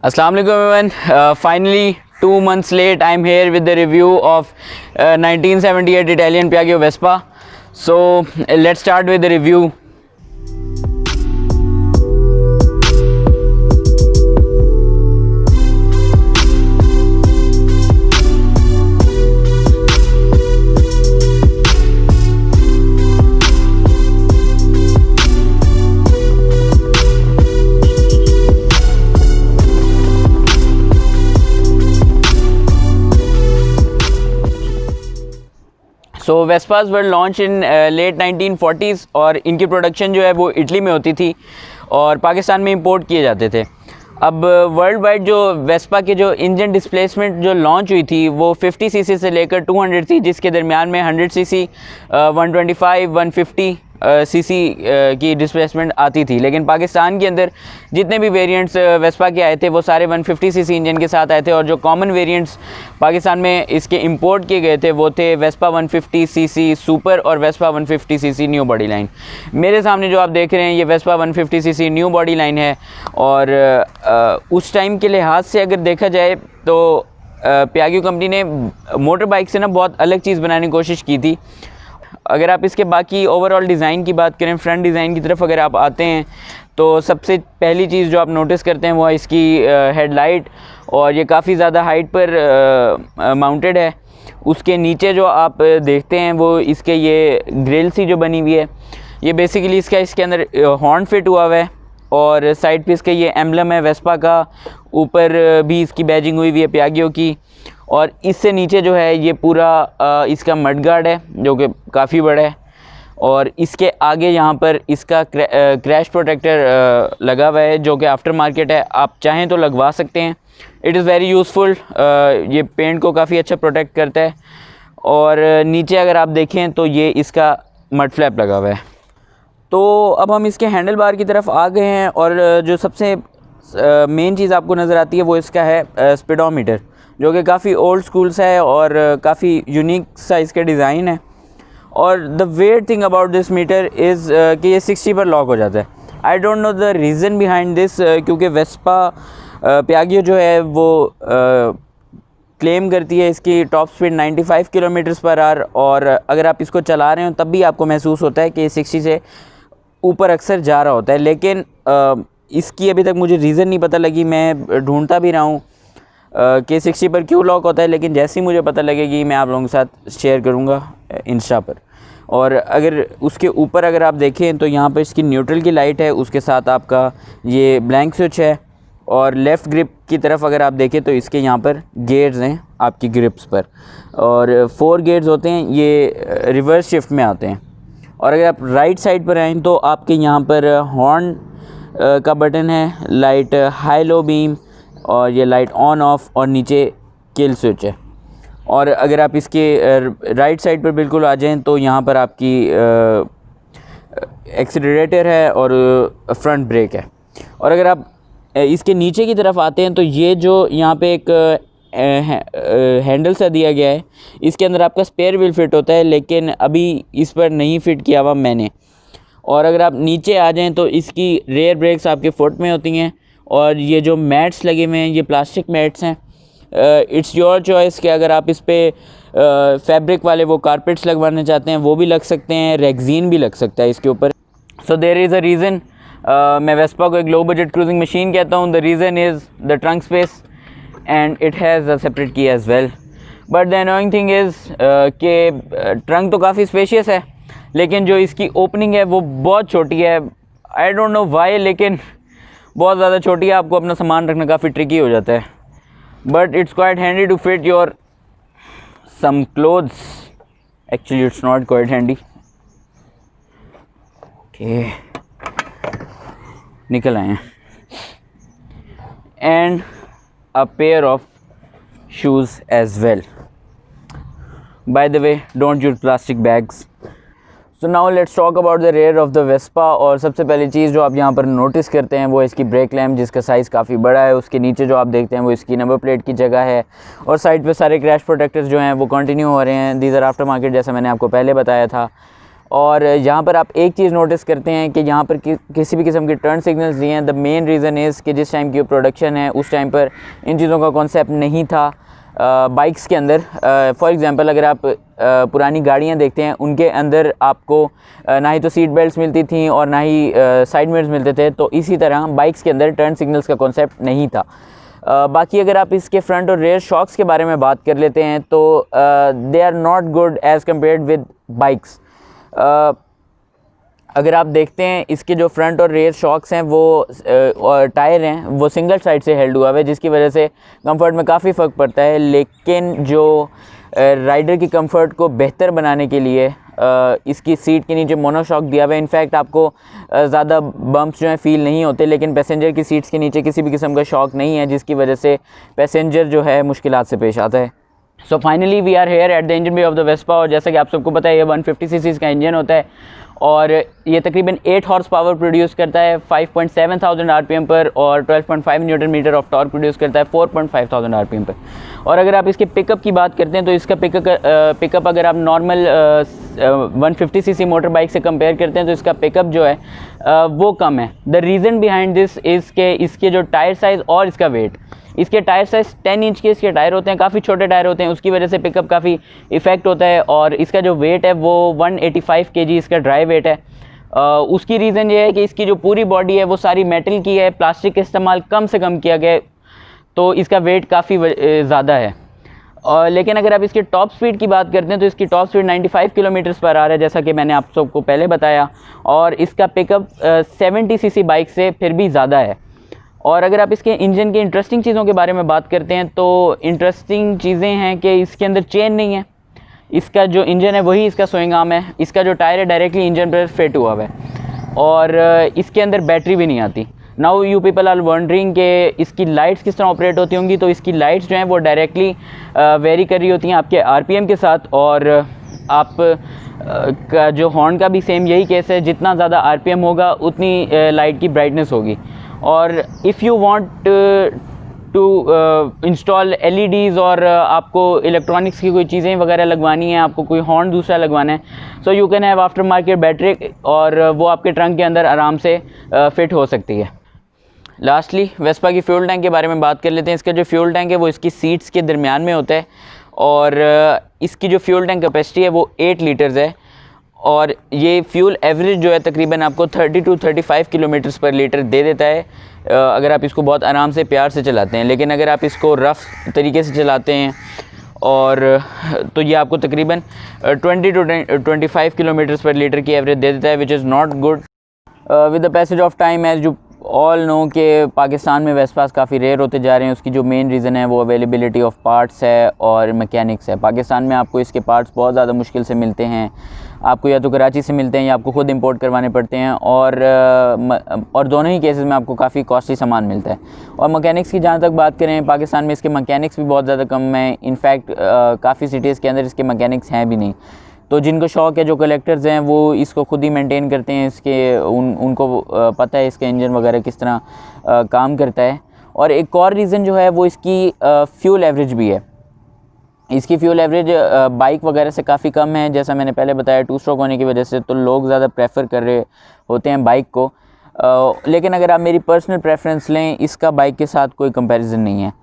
Assalamu alaikum everyone. Finally 2 months late I'm here with the review of 1978 Italian Piaggio Vespa. So let's start with the review. So Vespas were launch in late 1940s और इनकी production जो है वो Italy में होती थी और पाकिस्तान में इंपोर्ट किए जाते थे। अब वर्ल्ड वाइड जो वेस्पा के जो इंजन डिस्प्लेसमेंट जो लॉन्च हुई थी वो 50 सीसी से लेकर 200 थी, जिसके दरमियान में 100 सीसी 125 150 सीसी की डिस्प्लेसमेंट आती थी। लेकिन पाकिस्तान के अंदर जितने भी वेरिएंट्स वेस्पा के आए थे वो सारे 150 सीसी इंजन के साथ आए थे और जो कॉमन वेरिएंट्स पाकिस्तान में इसके इंपोर्ट किए गए थे वो थे वेस्पा 150 सीसी सुपर और Vespa 150 CC new body line. मेरे सामने जो आप देख रहे हैं ये Vespa 150 CC new body line है और उस टाइम के लिहाज से अगर देखा जाए तो पियागियो कंपनी ने मोटर बाइक से ना बहुत अलग चीज़ बनाने की कोशिश की थी। अगर आप इसके बाकी ओवरऑल डिज़ाइन की बात करें, फ्रंट डिज़ाइन की तरफ अगर आप आते हैं तो सबसे पहली चीज़ जो आप नोटिस करते हैं वो है इसकी हेडलाइट, और ये काफ़ी ज़्यादा हाइट पर माउंटेड है। उसके नीचे जो आप देखते हैं वो इसके ये ग्रिल सी जो बनी हुई है, ये बेसिकली इसके अंदर हॉर्न फिट हुआ हुआ है और साइड पे इसके ये एम्बलम है वेस्पा का, ऊपर भी इसकी बैजिंग हुई हुई है पियागियो की। और इससे नीचे जो है ये पूरा इसका मड गार्ड है जो कि काफ़ी बड़ा है और इसके आगे यहाँ पर इसका क्रैश प्रोटेक्टर लगा हुआ है जो कि आफ्टर मार्केट है, आप चाहें तो लगवा सकते हैं। इट इज़ वेरी यूज़फुल, ये पेंट को काफ़ी अच्छा प्रोटेक्ट करता है। और नीचे अगर आप देखें तो ये इसका मड फ्लैप लगा हुआ है। तो अब हम इसके हैंडल बार की तरफ आ गए हैं और जो सबसे मेन चीज़ आपको नज़र आती है वो इसका है स्पीडोमीटर, जो कि काफ़ी ओल्ड स्कूल सा है और काफ़ी यूनिक सा इसका डिज़ाइन है। और the weird thing about this meter is कि ये 60 पर लॉक हो जाता है। I don't know the reason behind this, क्योंकि वेस्पा पियागियो जो है वो क्लेम करती है इसकी top speed 95 kilometres per hour, और अगर आप इसको चला रहे हो तब भी आपको महसूस होता है कि ये 60 से ऊपर अक्सर जा रहा होता है। लेकिन इसकी अभी तक मुझे रीज़न नहीं पता लगी, मैं ढूंढता भी रहा हूँ कि 60 पर क्यों लॉक होता है, लेकिन जैसे ही मुझे पता लगेगी मैं आप लोगों के साथ शेयर करूँगा इंस्टा पर। और अगर उसके ऊपर अगर आप देखें तो यहाँ पर इसकी न्यूट्रल की लाइट है, उसके साथ आपका ये ब्लैंक स्विच है। और लेफ़्ट ग्रिप की तरफ अगर आप देखें तो इसके यहाँ पर गेयर्स हैं आपकी ग्रिप्स पर, और 4 गेयर्स होते हैं, ये रिवर्स शिफ्ट में आते हैं। और अगर आप राइट साइड पर आएँ तो आपके यहाँ पर हॉर्न का बटन है, लाइट हाई लो बीम, और ये लाइट ऑन ऑफ, और नीचे किल स्विच है। और अगर आप इसके राइट साइड पर बिल्कुल आ जाएं तो यहाँ पर आपकी एक्सीलरेटर है और फ्रंट ब्रेक है। और अगर आप इसके नीचे की तरफ आते हैं तो ये जो यहाँ पे एक हैंडल सा दिया गया है, इसके अंदर आपका स्पेयर व्हील फिट होता है, लेकिन अभी इस पर नहीं फिट किया हुआ मैंने। और अगर आप नीचे आ जाएं तो इसकी रेयर ब्रेक्स आपके फुट में होती हैं, और ये जो मैट्स लगे हुए हैं ये प्लास्टिक मैट्स हैं। इट्स योर चॉइस कि अगर आप इस पर फैब्रिक वाले वो कारपेट्स लगवाना चाहते हैं वो भी लग सकते हैं, रेक्जीन भी लग सकता है इसके ऊपर। So there is a reason मैं वेस्पा को एक लो बजट क्रूजिंग मशीन कहता हूँ। The reason is the trunk space and it has a separate key as well. But the annoying thing is कि ट्रंक तो काफ़ी स्पेशियस है, लेकिन जो इसकी ओपनिंग है वो बहुत छोटी है। आई डोंट नो वाई, लेकिन बहुत ज़्यादा छोटी है, आपको अपना सामान रखना काफ़ी ट्रिकी हो जाता है। But it's quite handy to fit your some clothes. Actually it's not quite handy. Okay, निकल आए हैं। And a pair of shoes as well. By the way, don't use plastic bags. So now let's talk about the rear of the Vespa. और सबसे पहली चीज़ जो आप यहाँ पर नोटिस करते हैं वो इसकी ब्रेक लैम्प, जिसका साइज़ काफ़ी बड़ा है। उसके नीचे जो आप देखते हैं वो इसकी नंबर प्लेट की जगह है, और साइड पे सारे क्रैश प्रोटेक्टर्स जो हैं वो कंटिन्यू हो रहे हैं। दीज आर आफ्टर मार्केट, जैसा मैंने आपको पहले बताया था। और यहाँ पर आप एक चीज़ नोटिस करते हैं कि यहाँ पर किसी भी किस्म के टर्न सिग्नल्स नहीं हैं। द मेन रीज़न इज़ कि जिस टाइम की प्रोडक्शन है उस टाइम पर इन चीज़ों का कॉन्सेप्ट नहीं था बाइक्स के अंदर। फॉर एग्ज़ाम्पल अगर आप पुरानी गाड़ियाँ देखते हैं उनके अंदर आपको ना ही तो सीट बेल्ट्स मिलती थी और ना ही साइड मिरर्स मिलते थे, तो इसी तरह बाइक्स के अंदर टर्न सिग्नल्स का कॉन्सेप्ट नहीं था। बाकी अगर आप इसके फ्रंट और रेयर शॉक्स के बारे में बात कर लेते हैं तो they are not good as compared with bikes. अगर आप देखते हैं इसके जो फ्रंट और रेयर शॉक्स हैं वो और टायर हैं वो सिंगल साइड से हेल्ड हुआ है, जिसकी वजह से कंफर्ट में काफ़ी फ़र्क पड़ता है। लेकिन जो राइडर की कंफर्ट को बेहतर बनाने के लिए इसकी सीट के नीचे मोनोशॉक दिया हुआ है। इनफैक्ट आपको ज़्यादा बम्प्स जो हैं फ़ील नहीं होते, लेकिन पैसेंजर की सीट्स के नीचे किसी भी किस्म का शॉक नहीं है, जिसकी वजह से पैसेंजर जो है मुश्किलात से पेश आता है। So finally we are here at the engine bay of the Vespa. और जैसा कि आप सबको पता है ये 150 सीसी का इंजन होता है और ये तकरीबन 8 हॉर्स पावर प्रोड्यूस करता है 5.7 थाउजेंड आरपीएम पर और 12.5 newton metre of torque produce करता है 4.5 थाउजेंड आरपीएम पर। और अगर आप इसके पिकअप की बात करते हैं तो इसका पिकअप अगर आप नॉर्मल 150 सीसी मोटर बाइक से कंपेयर करते हैं तो इसका पिकअप जो है वो कम है। The reason behind this is के इसके जो टायर साइज़ और इसका वेट, इसके टायर साइज़ 10 इंच के इसके टायर होते हैं, काफ़ी छोटे टायर होते हैं, उसकी वजह से पिकअप काफ़ी इफ़ेक्ट होता है। और इसका जो वेट है वो 185 kg इसका ड्राई वेट है। उसकी रीज़न ये है कि इसकी जो पूरी बॉडी है वो सारी मेटल की है, प्लास्टिक का इस्तेमाल कम से कम किया गया है, तो इसका वेट काफ़ी ज़्यादा है। लेकिन अगर आप इसकी टॉप स्पीड की बात करते हैं तो इसकी टॉप स्पीड 95 किलोमीटर्स पर आ रहा है, जैसा कि मैंने आप सबको पहले बताया। और इसका पिकअप 70 सीसी बाइक से फिर भी ज़्यादा है। और अगर आप इसके इंजन की इंटरेस्टिंग चीज़ों के बारे में बात करते हैं तो इंटरेस्टिंग चीज़ें हैं कि इसके अंदर चेन नहीं है, इसका जो इंजन है वही इसका स्विंग आर्म है, इसका जो टायर है डायरेक्टली इंजन पर फिट हुआ हुआ है और इसके अंदर बैटरी भी नहीं आती। Now you people are wondering कि इसकी लाइट्स किस तरह ऑपरेट होती होंगी, तो इसकी लाइट्स जो हैं वो डायरेक्टली वेरी कर रही होती हैं आपके आरपीएम के साथ। और आप का जो हॉर्न का भी सेम यही केस है, जितना ज़्यादा आरपीएम होगा उतनी लाइट की ब्राइटनेस होगी। और if you want to install LEDs और आपको इलेक्ट्रॉनिक्स की कोई चीज़ें वगैरह लगवानी है, आपको कोई हॉर्न दूसरा लगवाना है, so you can have after market battery और वो आपके ट्रंक के अंदर आराम से फिट हो सकती है। लास्टली वेस्पा की फ्यूल टैंक के बारे में बात कर लेते हैं। इसका जो फ्यूल टैंक है वो इसकी सीट्स के दरमियान में होता है और इसकी जो फ्यूल टैंक कैपेसिटी है वो 8 लीटर्स है और ये फ्यूल एवरेज जो है तकरीबन आपको 30 to 35 किलोमीटर्स पर लीटर दे देता है अगर आप इसको बहुत आराम से प्यार से चलाते हैं। लेकिन अगर आप इसको रफ़ तरीके से चलाते हैं और तो ये आपको तकरीबन 20 to 25 किलोमीटर्स पर लीटर की एवरेज दे देता है, which is not good. With the passage of time as you all know कि पाकिस्तान में वेस्पास काफ़ी रेयर होते जा रहे हैं। उसकी जो मेन रीज़न है वो अवेलेबिलिटी ऑफ पार्ट्स है और मैकेनिक्स है। पाकिस्तान में आपको इसके पार्ट्स बहुत ज़्यादा मुश्किल से मिलते हैं, आपको या तो कराची से मिलते हैं या आपको ख़ुद इंपोर्ट करवाने पड़ते हैं और दोनों ही केसेस में आपको काफ़ी कॉस्टली सामान मिलता है। और मैकेनिक्स की जहाँ तक बात करें, पाकिस्तान में इसके मैकेनिक्स भी बहुत ज़्यादा कम हैं। इनफैक्ट काफ़ी सिटीज़ के अंदर इसके मैकेनिक्स हैं भी नहीं। तो जिनको शौक़ है, जो कलेक्टर्स हैं, वो इसको खुद ही मेंटेन करते हैं। उनको पता है इसका इंजन वगैरह किस तरह काम करता है। और एक और रीज़न जो है वो इसकी फ्यूल एवरेज भी है। इसकी फ्यूल एवरेज बाइक वगैरह से काफ़ी कम है, जैसा मैंने पहले बताया 2 स्ट्रोक होने की वजह से तो लोग ज़्यादा प्रेफर कर रहे होते हैं बाइक को। लेकिन अगर आप मेरी पर्सनल प्रेफरेंस लें, इसका बाइक के साथ कोई कंपैरिजन नहीं है।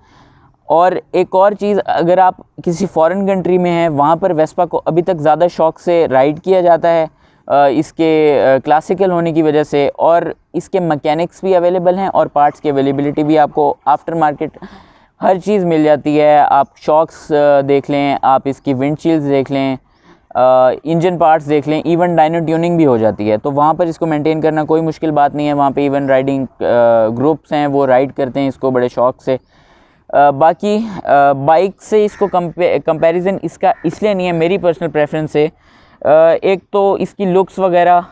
और एक और चीज़, अगर आप किसी फॉरेन कंट्री में हैं, वहाँ पर वेस्पा को अभी तक ज़्यादा शौक़ से राइड किया जाता है इसके क्लासिकल होने की वजह से। और इसके मैकेनिक्स भी अवेलेबल हैं और पार्ट्स की अवेलेबिलिटी भी आपको आफ्टर मार्केट हर चीज़ मिल जाती है। आप शॉक्स देख लें, आप इसकी विंडशील्ड्स देख लें, इंजन पार्ट्स देख लें, इवन डायनो ट्यूनिंग भी हो जाती है। तो वहाँ पर इसको मेंटेन करना कोई मुश्किल बात नहीं है। वहाँ पे इवन राइडिंग ग्रुप्स हैं, वो राइड करते हैं इसको बड़े शौक़ से। बाकी बाइक से इसको कंपैरिजन इसका इसलिए नहीं है मेरी पर्सनल प्रेफरेंस से। एक तो इसकी लुक्स वगैरह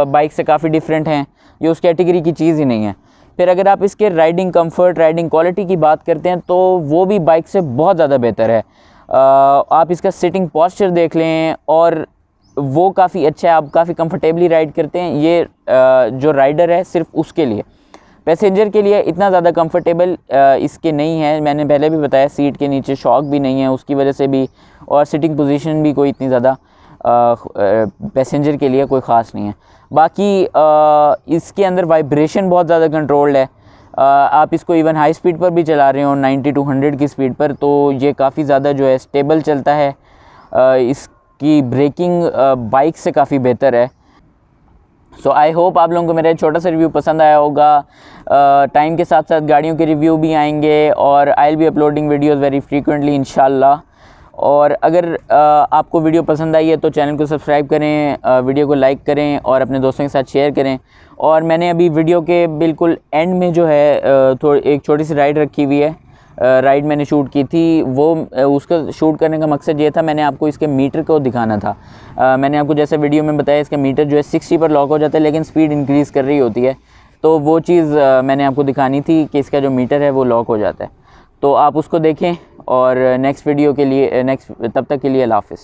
बाइक से काफ़ी डिफरेंट हैं, ये उस कैटेगरी की चीज़ ही नहीं है। फिर अगर आप इसके राइडिंग कंफर्ट, राइडिंग क्वालिटी की बात करते हैं तो वो भी बाइक से बहुत ज़्यादा बेहतर है। आप इसका सिटिंग पोस्चर देख लें और वो काफ़ी अच्छा है, आप काफ़ी कंफर्टेबली राइड करते हैं। ये जो राइडर है सिर्फ उसके लिए, पैसेंजर के लिए इतना ज़्यादा कंफर्टेबल इसके नहीं है। मैंने पहले भी बताया सीट के नीचे शॉक भी नहीं है उसकी वजह से भी, और सिटिंग पोजीशन भी कोई इतनी ज़्यादा पैसेंजर के लिए कोई ख़ास नहीं है। बाकी इसके अंदर वाइब्रेशन बहुत ज़्यादा कंट्रोल्ड है। आप इसको इवन हाई स्पीड पर भी चला रहे हो 90 to 100 की स्पीड पर, तो ये काफ़ी ज़्यादा जो है स्टेबल चलता है। इसकी ब्रेकिंग बाइक से काफ़ी बेहतर है। सो आई होप आप लोगों को मेरा छोटा सा रिव्यू पसंद आया होगा। टाइम के साथ साथ गाड़ियों के रिव्यू भी आएंगे और I will be uploading videos very frequently इंशाल्लाह। और अगर आपको वीडियो पसंद आई है तो चैनल को सब्सक्राइब करें, वीडियो को लाइक करें और अपने दोस्तों के साथ शेयर करें। और मैंने अभी वीडियो के बिल्कुल एंड में जो है एक छोटी सी राइड रखी हुई है, राइड मैंने शूट की थी। वो उसका शूट करने का मकसद ये था, मैंने आपको इसके मीटर को दिखाना था। मैंने आपको जैसे वीडियो में बताया इसका मीटर जो है 60 पर लॉक हो जाता है, लेकिन स्पीड इंक्रीज़ कर रही होती है। तो वो चीज़ मैंने आपको दिखानी थी कि इसका जो मीटर है वो लॉक हो जाता है। तो आप उसको देखें और नेक्स्ट वीडियो के लिए तब तक के लिए अल्लाह हाफ़िज़।